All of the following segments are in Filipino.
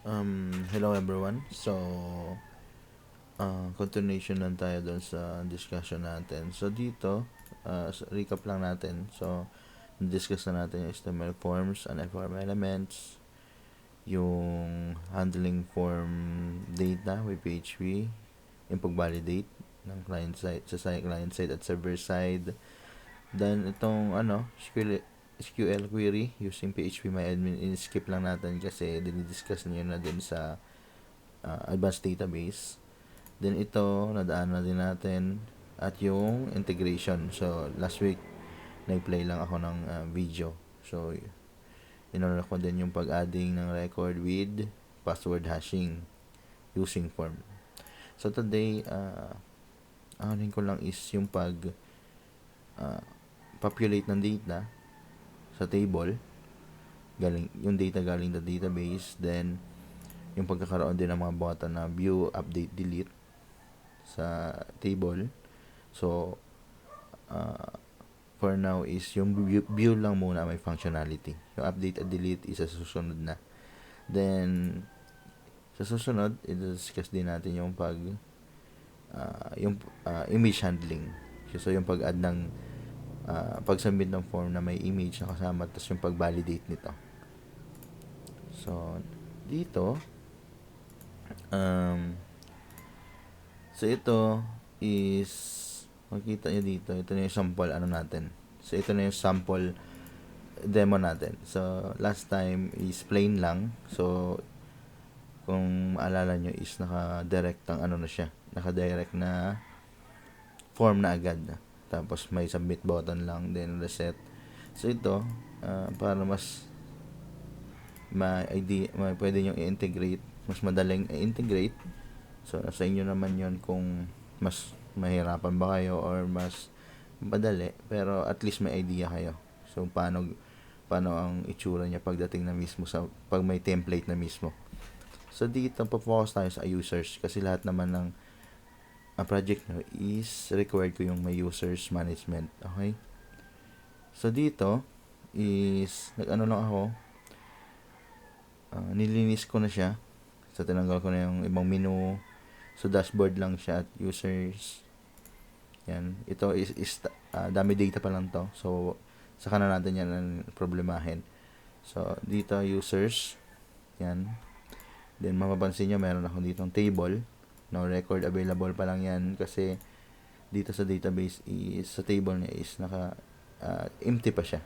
Hello everyone. So, continuation lang tayo doon sa discussion natin. So, dito, recap lang natin. So, discuss na natin yung HTML forms and FRM elements, yung handling form data with PHP, yung pag-validate ng client side, client side at server side. Then, itong, SQL query using PHP skip lang natin kasi dinidiscuss niyo na din sa advanced database. Then ito, nadaan na din natin at yung integration. So, last week, nag-play lang ako ng video. So, inuna ko din yung pag-adding ng record with password hashing using form. So, today, anuhin ko lang is yung populate ng data sa table. Yung data galing sa database. Then, yung pagkakaroon din ng mga button na view, update, delete sa table. So, for now is yung view lang muna may functionality. Yung update at delete is sa susunod na. Then, sa susunod, i-discuss din natin yung image handling. So, yung pag-add ng pag-submit ng form na may image na kasama, tapos yung pag-validate nito. So, dito, so ito is makikita nyo dito, ito na yung sample natin. So ito na yung sample demo natin. So last time is plain lang. So kung maalala nyo is naka-direct na siya, naka-direct na form na agad. Tapos may submit button lang, then reset. So ito, para mas pwede nyo i-integrate, mas madaling i-integrate. So, sa inyo naman yon kung mas mahirapan ba kayo or mas madali. Pero at least may idea kayo. So, paano ang itsura niya pagdating na mismo pag may template na mismo. So, dito, focus tayo sa users. Kasi lahat naman ng project nyo is required ko yung may users management. Okay? So, dito is, lang ako, nilinis ko na siya. So, tinanggal ko na yung ibang menu. So, dashboard lang siya at users. Yan. Ito is dami data pa lang to. So, saka na natin yan problemahin. So, dito, users. Yan. Then, mapapansin nyo, meron ako ditong table. No record available pa lang yan kasi dito sa database is, sa table niya is empty pa siya.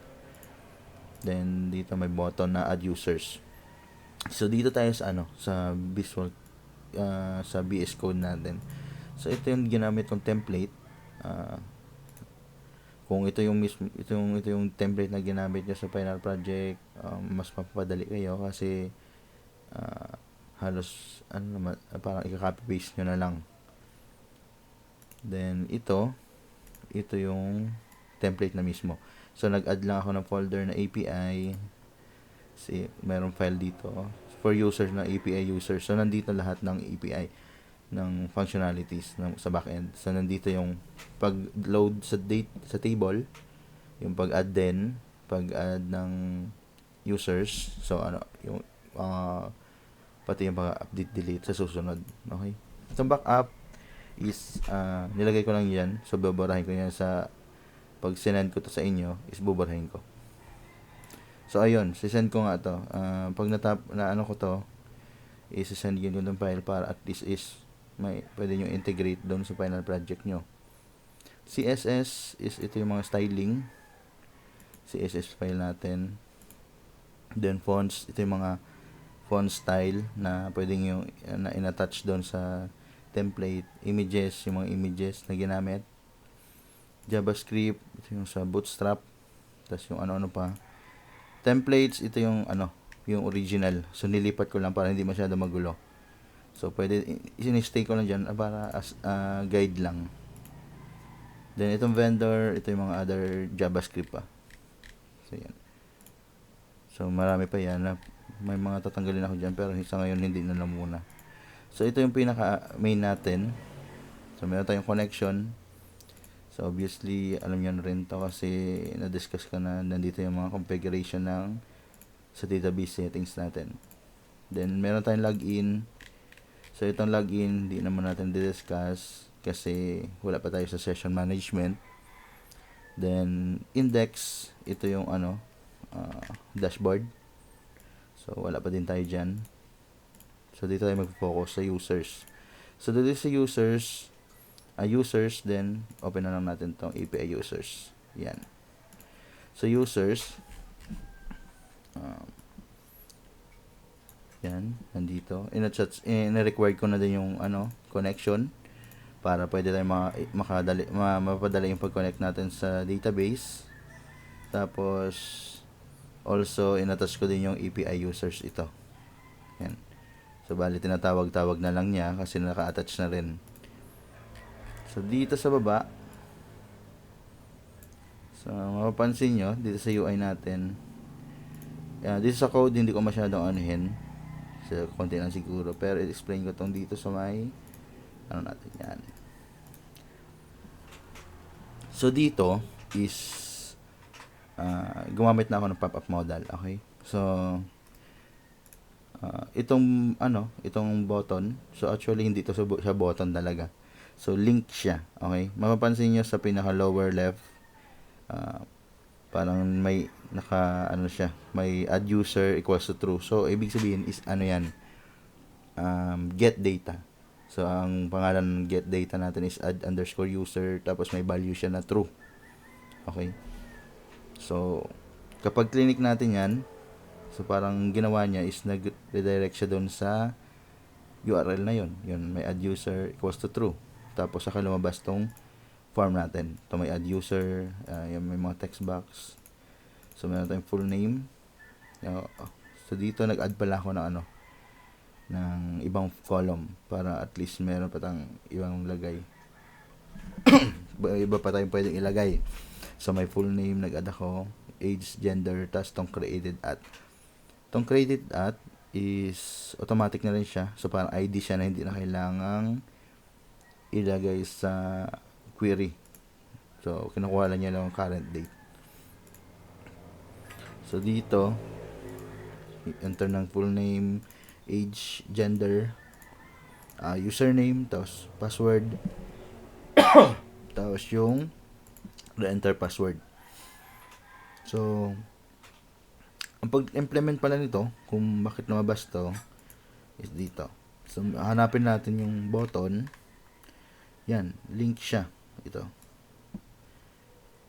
Then, dito may button na add users. So, dito tayo sa visual sa VS Code natin. So ito yung ginamit kong template. Kung ito yung template na ginamit niyo sa final project, mas mapapadali kayo kasi halos parang i-copy paste nyo na lang. Then ito yung template na mismo. So nag-add lang ako ng folder na API. Mayroong file dito for users na API users. So nandito lahat ng API ng functionalities sa backend. So nandito yung pag-load sa table, yung pag-add pag-add ng users. So yung pati yung pag-update delete sa susunod. Okay? So backup is nilagay ko lang yan. So babarahin ko yan sa pag sinend ko to sa inyo is bubarahin ko. So, ayun. Sisend ko nga to. Pag ko to, isisend yun yung file para at least is pwede nyo integrate doon sa final project nyo. CSS is ito yung mga styling. CSS file natin. Then, fonts. Ito yung mga font style na pwede nyo in-attach doon sa template. Images, yung mga images na ginamit. JavaScript. Ito yung sa Bootstrap. Tapos yung ano-ano pa. Templates, ito yung yung original. So nilipat ko lang para hindi masyado magulo. So pwede i-stay ko lang diyan para as guide lang. Then itong vendor, ito yung mga other JavaScript pa. So yan. So marami pa yan. May mga tatanggalin ako diyan pero sa ngayon hindi na lang muna. So ito yung pinaka main natin. So meron tayong connection. So, obviously, alam nyo na rin to kasi na-discuss ko na nandito yung mga configuration sa database settings natin. Then, meron tayong login. So, itong login, hindi naman natin di-discuss kasi wala pa tayo sa session management. Then, index, ito yung dashboard. So, wala pa din tayo dyan. So, dito tayo mag-focus sa users. So, dito sa users, then, open na lang natin tong API users. Yan. So, users, yan, nandito. In-required ko na din yung connection para pwede tayong mapadali yung pag-connect natin sa database. Tapos, also, inattach ko din yung API users ito. Yan. So, bali, tinatawag-tawag na lang niya kasi naka-attach na rin. So, dito sa baba, so, mapapansin nyo, dito sa UI natin, dito sa code, hindi ko masyadong anuhin. So, konti lang siguro. Pero, i-explain ko tong dito sa may, natin yan. So, dito is, gumamit na ako ng pop-up modal. Okay? So, itong button, so actually, hindi to sa button talaga. So, link siya. Okay? Mapapansin nyo sa pinaka lower left, parang may may add user equals to true. So, ibig sabihin is yan, get data. So, ang pangalan ng get data natin is add_user, tapos may value siya na true. Okay? So, kapag clinic natin yan, so parang ginawa niya is nag-redirect siya doon sa URL na yun. Yun, may add user equals to true. Tapos, saka lumabas tong form natin. Ito may add user, may mga text box. So, meron tayong full name. So, dito nag-add pala ako ng ng ibang column para at least meron pa tayong ibang lagay. Iba pa tayong pwedeng ilagay. So, may full name, nag-add ako, age, gender, tas tong created at. Tong created at is automatic na rin siya. So, parang ID siya na hindi na kailangang ilagay sa query. So, kinukuha lang niya lang ang current date. So, dito, enter ng full name, age, gender, username, tapos password, tapos yung re-enter password. So, ang pag-implement pala nito, kung bakit lumabas to, is dito. So, hanapin natin yung button. Yan, link siya.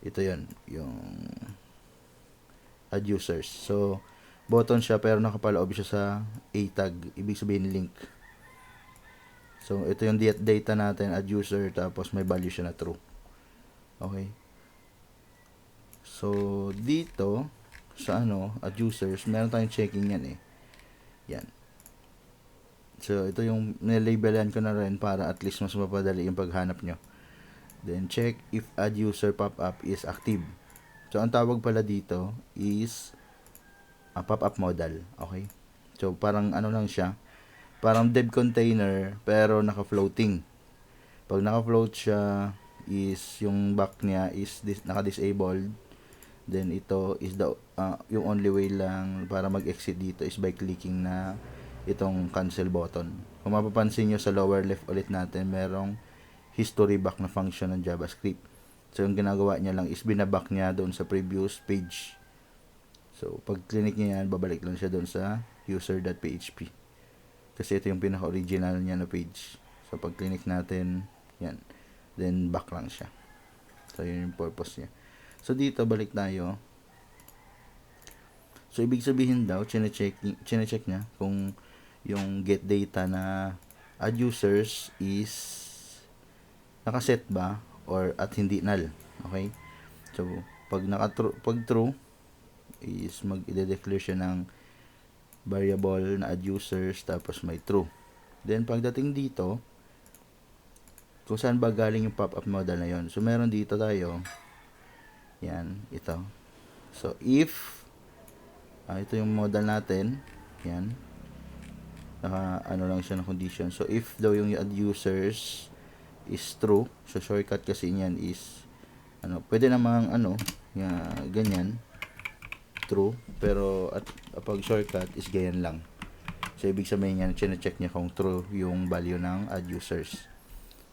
Ito yan, yung add users. So, button siya pero nakapaloob siya sa A tag. Ibig sabihin link. So, ito yung data natin, add user, tapos may value siya na true. Okay. So, dito, sa add users, meron tayong checking yan eh. Yan. So, ito yung nilabelan ko na rin para at least mas mapadali yung paghanap nyo. Then, check if add user pop-up is active. So, ang tawag pala dito is pop-up modal. Okay? So, parang lang siya. Parang dev container, pero naka-floating. Pag naka-float siya, is yung back niya is naka-disabled. Then, ito is yung only way lang para mag-exit dito is by clicking na itong cancel button. Kung mapapansin nyo sa lower left ulit natin, merong history back na function ng JavaScript. So, yung ginagawa niya lang is binaback niya doon sa previous page. So, pag clinic niya yan, babalik lang siya doon sa user.php. Kasi ito yung pinaka-original niya na page. So, pag clinic natin, yan. Then, back lang siya. So, yun yung purpose niya. So, dito, balik tayo. So, ibig sabihin daw, chinecheck niya kung yung get data na add users is nakaset ba or at hindi null. Okay? So, pag true is mag-declare siya ng variable na add users tapos may true. Then, pagdating dito, kung saan ba galing yung pop-up modal na yon. So, meron dito tayo. Yan, ito. So, if ito yung modal natin. Yan. Lang siya ng condition. So, if daw yung add users is true. So, shortcut kasi niyan is pwede namang ganyan. True. Pero, pag shortcut is ganyan lang. So, ibig sabihin yan, chine-check niya kung true yung value ng add users.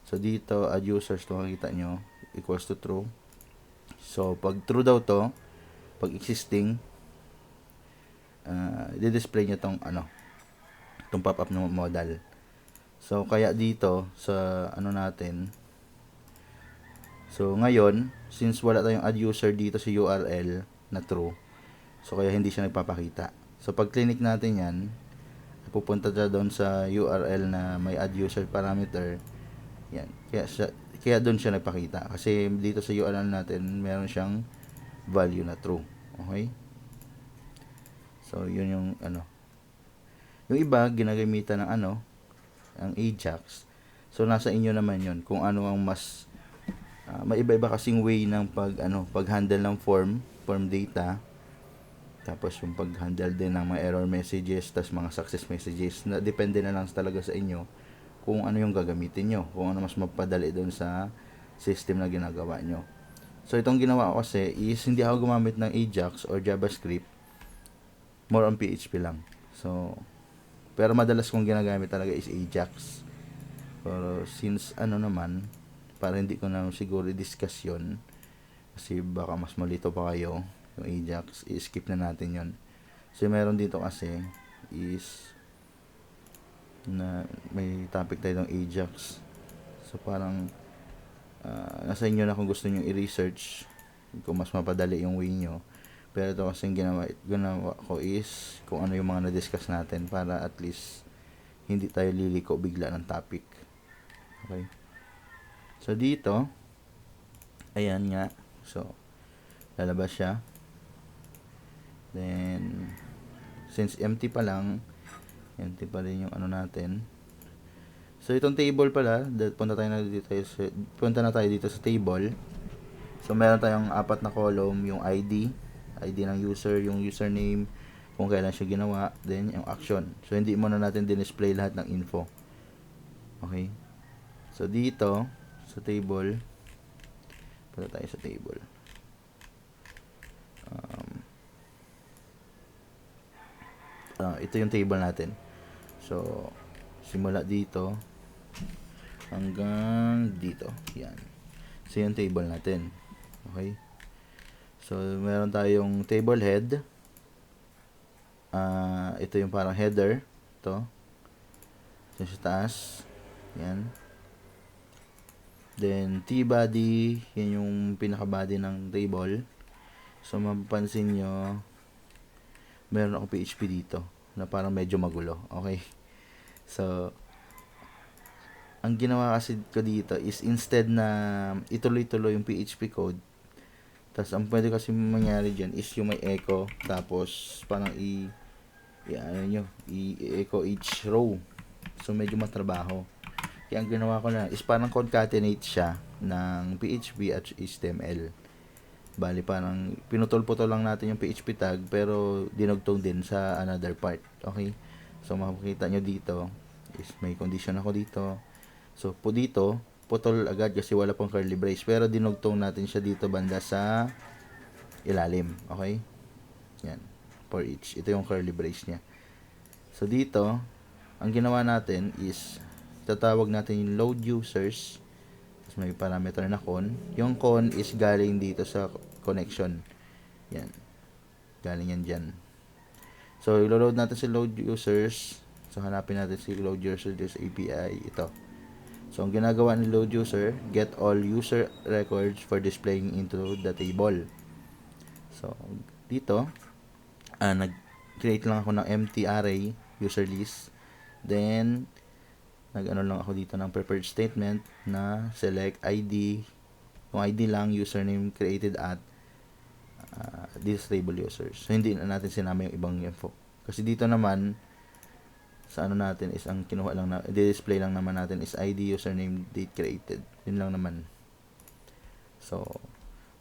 So, dito, add users, kung makikita nyo, equals to true. So, pag true daw to, pag existing, i-display niya tong itong pop-up ng modal. So, kaya dito, sa natin, so, ngayon, since wala tayong add user dito sa URL na true, so, kaya hindi siya nagpapakita. So, pag clinic natin yan, pupunta siya doon sa URL na may add user parameter. Yan. Kaya doon siya nagpakita. Kasi dito sa URL natin, meron siyang value na true. Okay? So, yun yung Yung iba, ginagamitan ng ang Ajax. So, nasa inyo naman yun. Kung ano ang mas may iba-iba kasing way ng pag-handle ng form data. Tapos yung pag-handle din ng mga error messages, tas mga success messages, na depende na lang talaga sa inyo kung ano yung gagamitin nyo, kung ano mas mapadali doon sa system na ginagawa nyo. So, itong ginawa ko kasi is hindi ako gumamit ng Ajax or JavaScript, more on PHP lang. So, pero madalas kong ginagamit talaga is Ajax. Pero since naman, para hindi ko na siguro i-discuss yun, kasi baka mas malito pa kayo, yung Ajax, i-skip na natin yon. So, meron dito kasi is na may topic tayo ng Ajax. So, parang nasa inyo na kung gusto nyo i-research kung mas mapadali yung way nyo. Pero ito kasi ginawa ko is kung ano yung mga na-discuss natin para at least hindi tayo liliko bigla ng topic. Okay? So, dito, ayan nga. So, lalabas siya. Then, since empty pa lang, empty pa rin yung natin. So, itong table pala, punta na tayo dito sa table. So, meron tayong 4 na column, yung ID ng user, yung username, kung kailan siya ginawa, then yung action. So, hindi muna natin din-display lahat ng info. Okay? So, dito, sa table, punta tayo sa table. Ito yung table natin. So, simula dito hanggang dito. Yan. So, yung table natin. Okay? So, meron tayong table head. Ito yung parang header. Ito. Ito sa taas. Yan. Then, T-body. Yan yung pinaka-body ng table. So, mapapansin nyo, meron akong PHP dito na parang medyo magulo. Okay? So, ang ginawa kasi ko dito is instead na ituloy-tuloy yung PHP code, tapos ang pwede kasi mangyari dyan is yung may echo, tapos parang i-echo each row. So, medyo matrabaho. Kaya ang ginawa ko na is parang concatenate siya ng PHP at HTML. Bali, parang pinutol-putol lang natin yung PHP tag, pero dinugtong din sa another part. Okay? So, makikita nyo dito is may condition ako dito. So, dito, putol agad kasi wala pang curly brace. Pero dinugtong natin siya dito banda sa ilalim. Okay? Yan. For each. Ito yung curly brace niya. So, dito, ang ginawa natin is tatawag natin yung load users. May parameter na con. Yung con is galing dito sa connection. Yan. Galing yan dyan. So, ilo-load natin si load users. So, hanapin natin si load users sa API. Ito. So, ang ginagawa ni load user, get all user records for displaying into the table. So, dito, nag-create lang ako ng empty array, user list. Then, lang ako dito ng prepared statement na select ID, yung ID lang, username created at this table users. So, hindi na natin sinama yung ibang info. Kasi dito naman, sa natin is ang kinuha lang na, display lang naman natin is ID, username, date created. Yun lang naman. So,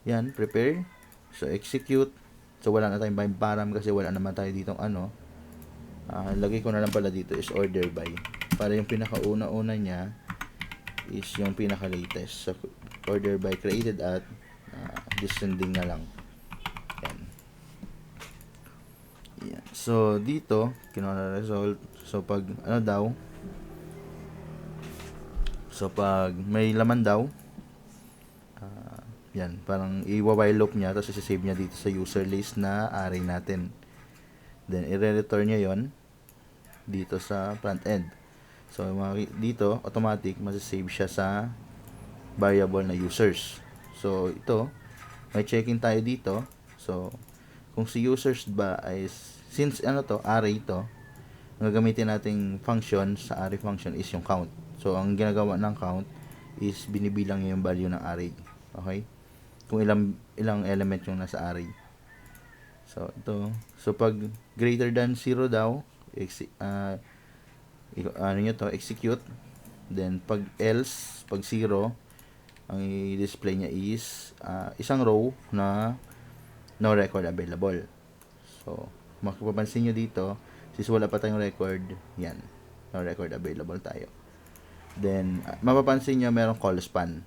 yan, prepare. So, execute. So, wala na tayong param kasi wala naman tayo ditong lagay ko na lang pala dito is order by. Para yung pinakauna-una niya is yung pinaka-latest. So, order by created at descending na lang. Yan. Yan. So, dito, kinuha na result. So, pag, ano daw, so, pag may laman daw, yan, parang i-while loop niya, tapos isi-save niya dito sa user list na array natin. Then, i-return niya yon dito sa front end. So, dito, automatic, masasave siya sa variable na users. So, ito, may checking tayo dito. So, kung si users ba ay, since ano to, array ito, ang gagamitin nating function sa array function is yung count. So, ang ginagawa ng count is binibilang niya yung value ng array. Okay? Kung ilang element yung nasa array. So, ito. So, pag greater than 0 daw, ano nyo to, execute. Then, pag else, pag 0, ang i-display niya is isang row na no record available. So, mapapansin nyo dito, since wala pa tayong record, yan, no record available tayo. Then, mapapansin nyo merong call span.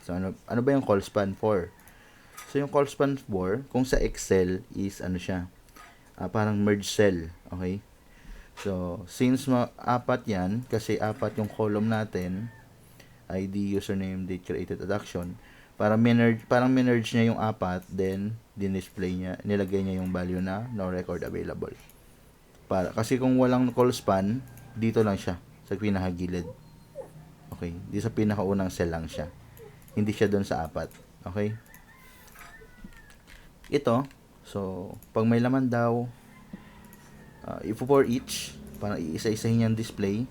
So, ano ba yung call span for? So, yung call span for, kung sa Excel is, ano siya, parang merge cell, okay? So, since apat yan, kasi apat yung column natin, ID, username, date created, at action, parang minerge niya yung apat, then, din-display niya, nilagay niya yung value na no record available. Kasi kung walang call span, dito lang siya, sa pinakagilid. Okay? Di sa pinakaunang cell lang siya. Hindi siya doon sa apat. Okay? Ito, so, pag may laman daw, if for each, parang iisa-isahin yung display.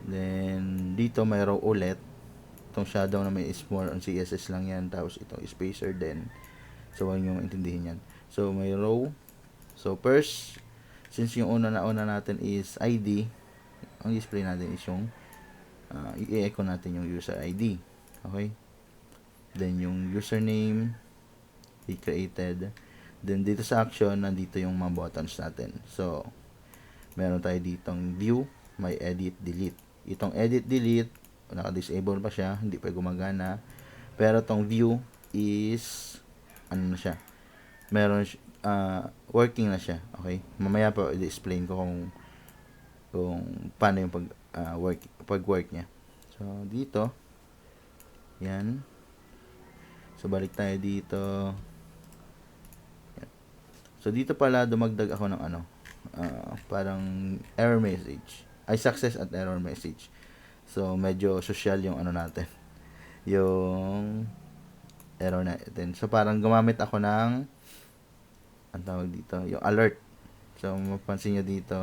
Then, dito may row ulit. Itong shadow na may is more on CSS lang yan. Tapos, itong spacer din. So, huwag nyo intindihin yan. So, may row. So, first, since yung una natin is ID, ang display natin is yung i-echo natin yung user ID. Okay? Then, yung username, created. Then, dito sa action, nandito yung mga buttons natin. So, meron tayo ditong view, may edit, delete. Itong edit, delete, naka-disable pa siya, hindi pa gumagana. Pero itong view is, ano na siya, meron, working na siya. Okay? Mamaya pa, i-explain ko kung paano yung pag-work niya. So, dito, yan. So, balik tayo dito. Yan. So, dito pala, dumagdag ako ng parang error message. Success at error message. So, medyo social yung natin. Yung error natin. So, parang gumamit ako ng, ang tawag dito, yung alert. So, mapansin nyo dito,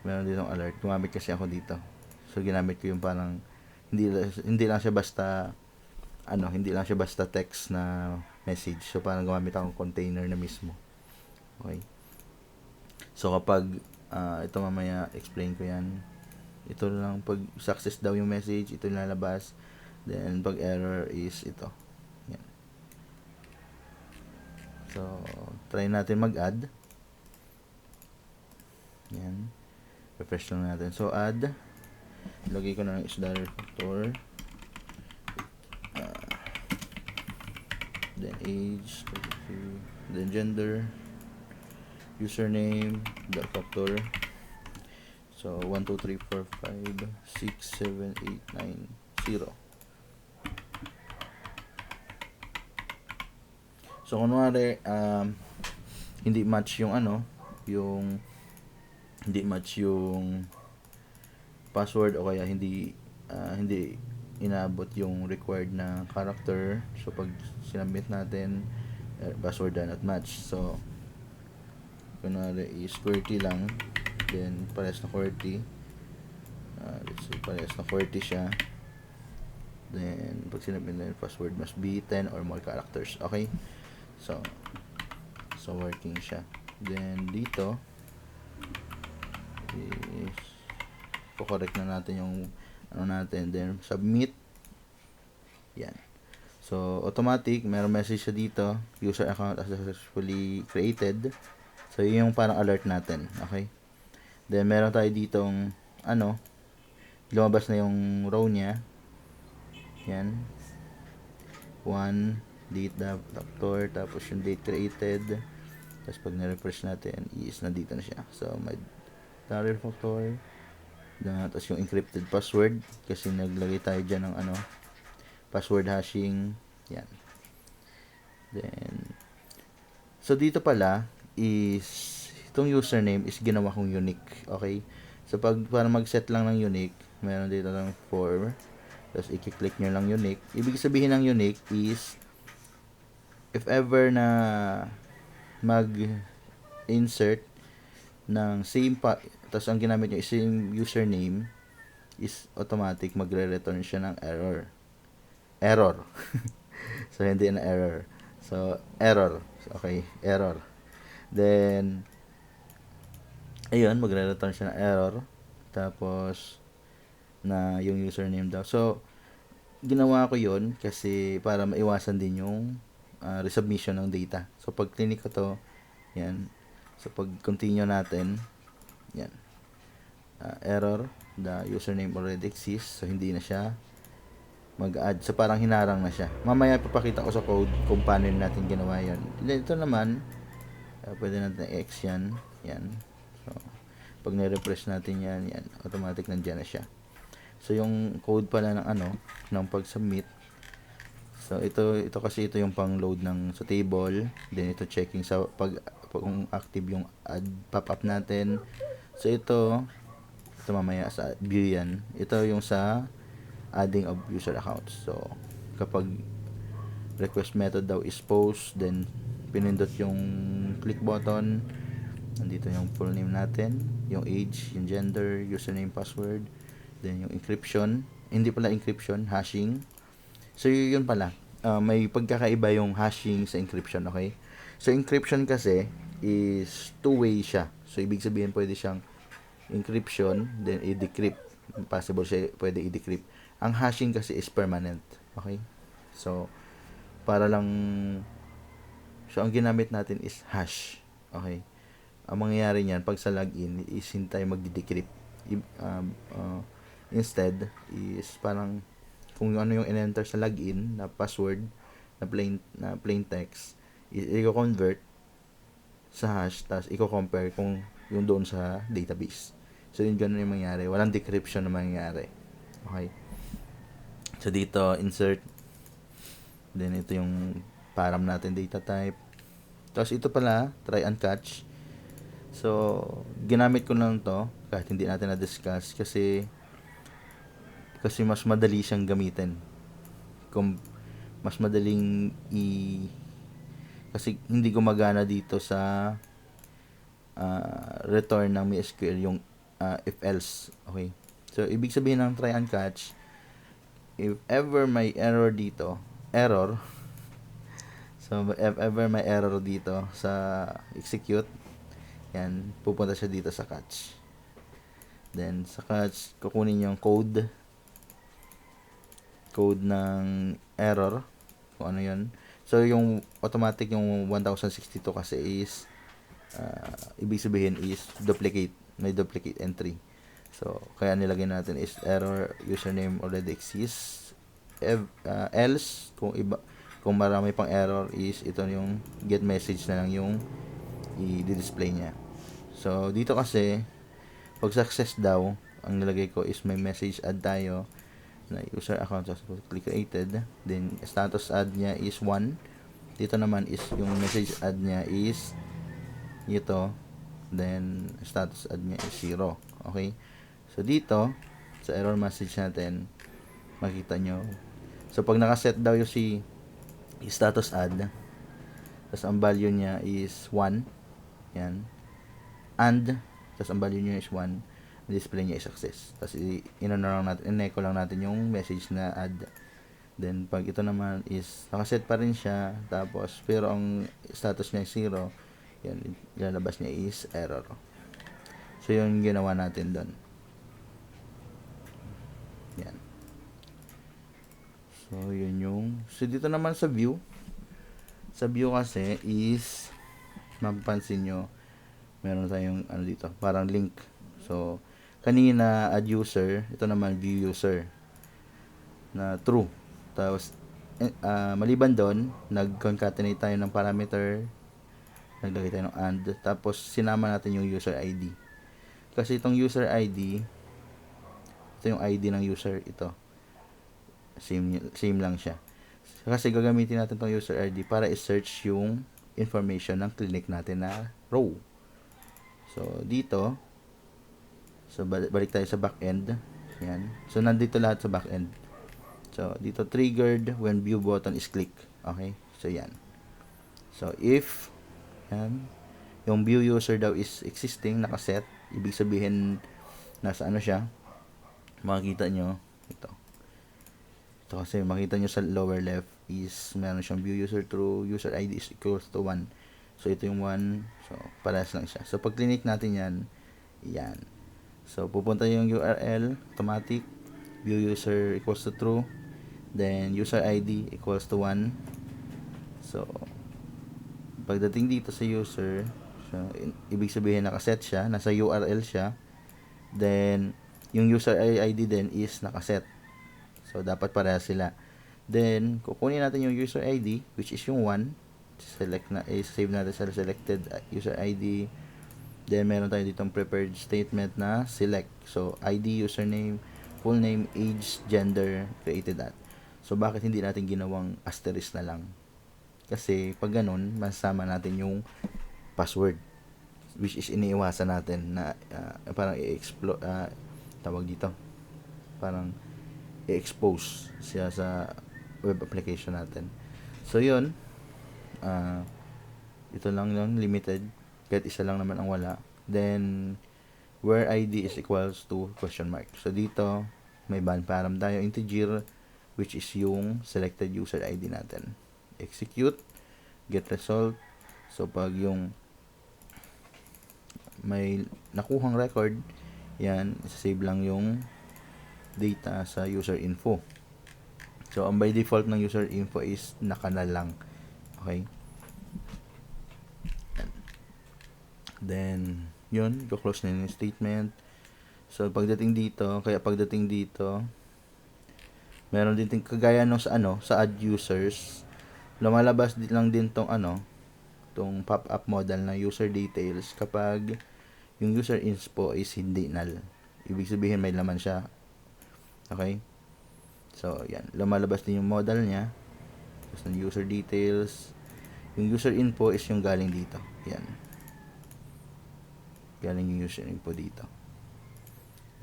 meron ditong alert. Gumamit kasi ako dito. So, ginamit ko yung parang, hindi lang siya basta, hindi lang siya basta text na message. So, parang gumamit akong container na mismo. Okay. So, kapag, ito mamaya, explain ko yan. Ito lang, pag success daw yung message, ito lalabas. Then, pag error is ito. Yan. So, try natin mag-add. Yan. Refresh lang natin. So, add. Lagay ko na ng $factor. Then, age. 32. Then, gender. Username. $factor. So, 1, 2, 3, 4, 5, 6, 7, 8, 9, 0. So, kunwari, hindi match yung hindi match yung password o kaya hindi inabot yung required na character. So, pag sinabit natin, password na not match. So, kunwari is QWERTY lang. Then, parehas na QWERTY. Let's say, parehas na QWERTY siya. Then, pag sinabi na yung password must be 10 or more characters. Okay? So, working siya. Then, dito, is, correct na natin yung, natin. Then, submit. Yan. So, automatic, mayroong message siya dito. User account as successfully created. So, yun yung parang alert natin. Okay? Then, meron tayo ditong, lumabas na yung row niya. Yan. 1, date factor, tapos yung date created. Tapos pag na-refresh natin is nandito na siya. So may double factor tapos yung encrypted password kasi naglagay tayo dyan ng password hashing. Yan. Then so dito pala is itong username is ginawa kong unique. Okay? So para mag-set lang ng unique, meron dito lang form. Tapos i-click nyo lang unique. Ibig sabihin ng unique is if ever na mag-insert ng tapos ang ginamit nyo is same username, is automatic magre-return siya ng error. So hindi na error. So error. Okay, error. Then ayun, magre-return siya ng error. Tapos na yung username daw. So ginawa ko yun kasi para maiwasan din yung resubmission ng data. So pag clinic ko to, yan. So pag continue natin, yan. Error, the username already exists. So hindi na siya mag-add. So parang hinarang na siya. Mamaya papakita ko sa code kung paano natin ginawa yan. Ito naman, pwede natin i-X yan. Yan. So pag nire-refresh natin yan, yan, automatic nandiyan na siya. So yung code pala ng pag-submit. So ito kasi ito yung pang-load ng sa table, then ito checking sa pag kung active yung add pop-up natin. So ito mamaya sa view yan. Ito yung sa adding of user accounts. So kapag request method daw is post, then pinindot yung click button, nandito yung full name natin, yung age, yung gender, username, password, then yung encryption, hindi pala encryption, hashing. So yun pala, may pagkakaiba yung hashing sa encryption, okay? So encryption kasi is two-way siya. So ibig sabihin pwede siyang encryption, then i-decrypt. Possible siya pwede i-decrypt. Ang hashing kasi is permanent, okay? So para lang, so ang ginamit natin is hash, okay? Ang mangyayari niyan pag sa login is hintay magdi-decrypt. Instead is parang kung ano yung in-enter sa login na password na plain text, i-convert sa hash, tapos i-compare kung yung doon sa database. So yun, ganun yung mangyayari. Walang decryption na mangyayari. Okay? So dito insert, then ito yung param natin, data type. Tapos ito pala try and catch. So ginamit ko lang to kahit hindi natin na-discuss kasi mas madali siyang gamitin. Kung mas madaling kasi hindi gumagana dito sa return ng MySQL yung if else. Okay? So ibig sabihin ng try and catch, if ever may error dito, so if ever may error dito sa execute, yan, pupunta siya dito sa catch. Then sa catch, kukunin yung code ng error, kung ano yun. So yung automatic yung 1062 kasi is ibig sabihin is may duplicate entry. So kaya nilagay natin is error username already exists. Else kung marami pang error is ito yung get message na lang yung i-display niya. So dito kasi pag success daw, ang nilagay ko is may message add tayo na user account successfully created, then status add niya is 1. Dito naman is yung message add niya is ito, then status add niya is 0. Okay? So dito sa error message natin makita nyo, so pag nakaset daw yung status add, tapos ang value niya is 1, yan, and tapos ang value niya is 1, display niya is success. Tapos in-echo lang natin yung message na add. Then pag ito naman is nakaset pa rin siya, tapos pero ang status niya is 0, yan, ilalabas niya is error. So yun ginawa natin doon. Yan. So yun yung, so dito naman sa view kasi is mapapansin nyo meron tayong dito, parang link. So kanina add user, ito naman view user na true. Tapos maliban doon, nag-concatenate tayo ng parameter naglagay tayo ng and, tapos sinama natin yung user ID. Kasi itong user ID, ito yung ID ng user, ito. Same lang siya. Kasi gagamitin natin itong user ID para i-search yung information ng clinic natin na row. So, dito, so balik tayo sa backend. Yan. So, nandito lahat sa backend. So, dito triggered when view button is clicked. Okay? So, yan. So, if yan, yung view user daw is existing, nakaset, ibig sabihin, nasa ano siya, makikita nyo, ito. Ito kasi, makita nyo sa lower left is, meron siyang view user through user ID is equals to 1. So, ito yung 1. So, parehas lang siya. So, pag clinic natin yan, yan. So, pupunta yung URL, automatic, view user equals to true, then user ID equals to 1. So, pagdating dito sa user, so, ibig sabihin nakaset siya, nasa URL siya, then yung user ID din is nakaset. So, dapat parehas sila. Then, kukunin natin yung user ID, which is yung 1, save natin sa selected user ID. Then, meron tayo ditong prepared statement na select. So, ID, username, full name, age, gender, created at. So, bakit hindi natin ginawang asterisk na lang? Kasi, pag ganun, masama natin yung password, which is iniiwasan natin na parang tawag dito, parang i-expose siya sa web application natin. So, yun. Ito lang yung limited. Kahit isa lang naman ang wala. Then, where ID is equals to question mark. So, dito, may param tayo integer, which is yung selected user ID natin. Execute, get result. So, pag yung may nakuhang record, yan, save lang yung data sa user info. So, ang by default ng user info is naka-null lang. Okay? Then, yun, go-close na yung statement. So, pagdating dito, meron din kagaya nung sa add users, lumalabas din lang din tong tong pop-up modal na user details kapag yung user info is hindi null. Ibig sabihin may laman siya. Okay? So, yan. Lumalabas din yung modal niya. Tapos ng user details. Yung user info is yung galing dito. Yan. Galing yung user info dito.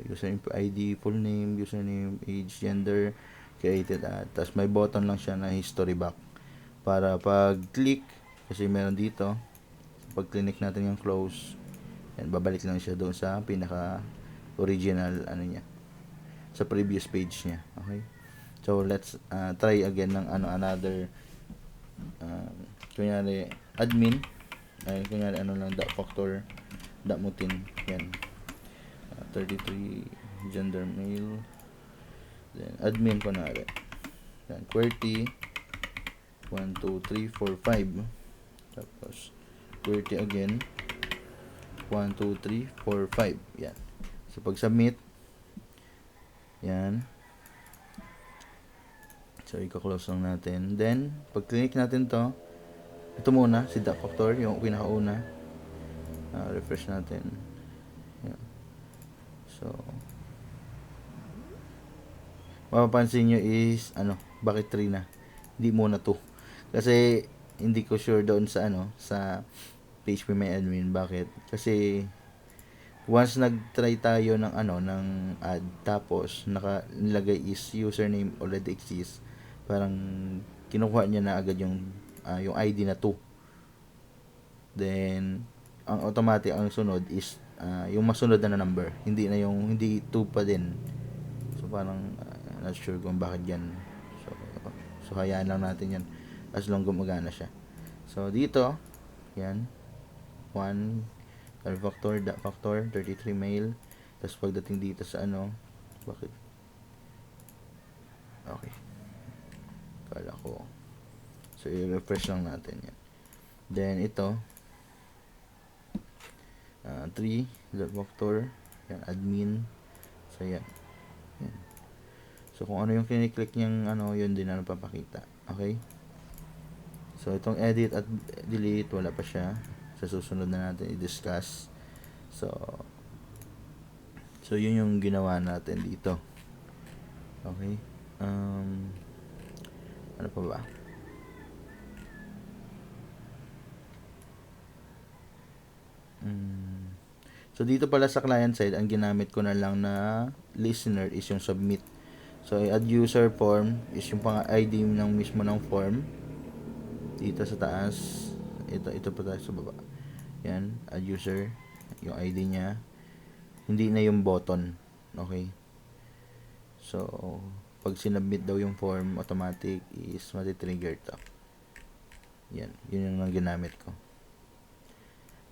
User info ID, full name, username, age, gender, created at. Tapos may button lang siya na history back. Para pag click, kasi meron dito, pag click natin yung close, yan, babalik lang siya doon sa pinaka original niya, sa previous page niya. Okay? So, let's try again ng another kunyari admin, kunyari lang, factor, mutin, yan, 33 gender male, then admin kunwari, yan, QWERTY 1, 2, 3, 4, 5, tapos QWERTY again 1, 2, 3, 4, 5, yan. So, pag submit, yan, so i-close lang natin. Then, pag click natin to, ito muna, si factor, yung pinakauna, refresh natin. Yan. So, mapapansin nyo is, bakit 3 na? Hindi muna 2. Kasi, hindi ko sure doon sa, sa PHP My Admin. Bakit? Kasi, once nag-try tayo ng, ng add, tapos, nilagay is username already exists, parang, kinukuha niya na agad yung ID na 2. Then, ang automatic, ang sunod is, yung masunod na number. Hindi 2 pa din. So, parang, not sure kung bakit yan. So hayaan lang natin yan as long gumagana siya. So, dito, yan, 1, factor, 33 male. Tapos, pagdating dito sa bakit? Okay. Kala ko. So, i-refresh lang natin yan. Then, ito, 3, factor, yan, admin. So, yan. Yan. So, kung ano yung kiniklik niyang yun din na papakita. Okay? So, itong edit at delete, wala pa siya. sa susunod na natin i-discuss. So yun yung ginawa natin dito. Okay. Ano pa ba? So dito pala sa client side, ang ginamit ko na lang na listener is yung submit. So add user form is yung pang ID ng mismo ng form. Dito sa taas, ito pa tayo sa baba. Yan, add user, yung ID niya. Hindi na yung button. Okay. So pag sinubmit daw yung form, automatic is mati-trigger to. Yan, yun yung ginamit ko.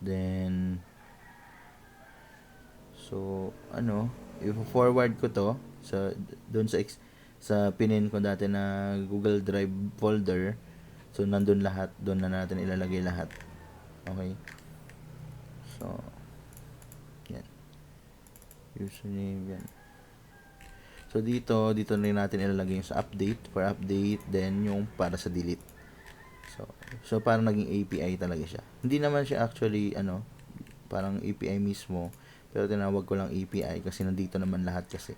Then so i-forward ko to doon sa pinin ko dati na Google Drive folder. So nandun lahat, doon na natin ilalagay lahat. Okay? So yan. Username yan. So dito rin natin ilalagay yung sa update, for update, then yung para sa delete. So parang naging API talaga siya. Hindi naman siya actually parang API mismo, pero tinawag ko lang API kasi nandito naman lahat kasi.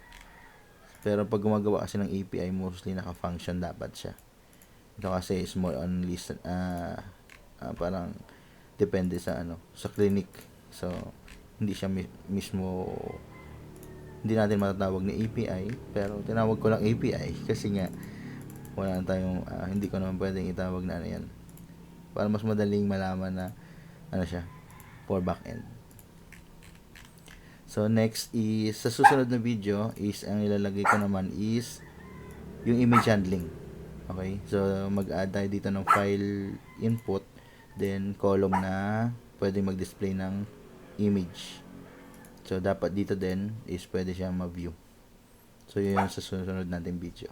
Pero pag gumagawa kasi ng API, mostly naka-function dapat siya. Ito kasi is more on list, parang depende sa sa clinic. So hindi siya mismo, hindi natin matatawag na API, pero tinawag ko lang API kasi nga wala tayong hindi ko naman pwedeng itawag na yan para mas madaling malaman na siya for backend. So next is sa susunod na video is ang ilalagay ko naman is yung image handling. Okay, so mag-add tayo dito ng file input, then column na pwede mag-display ng image. So dapat dito din is pwede siya ma-view. So yun yung sa susunod nating video.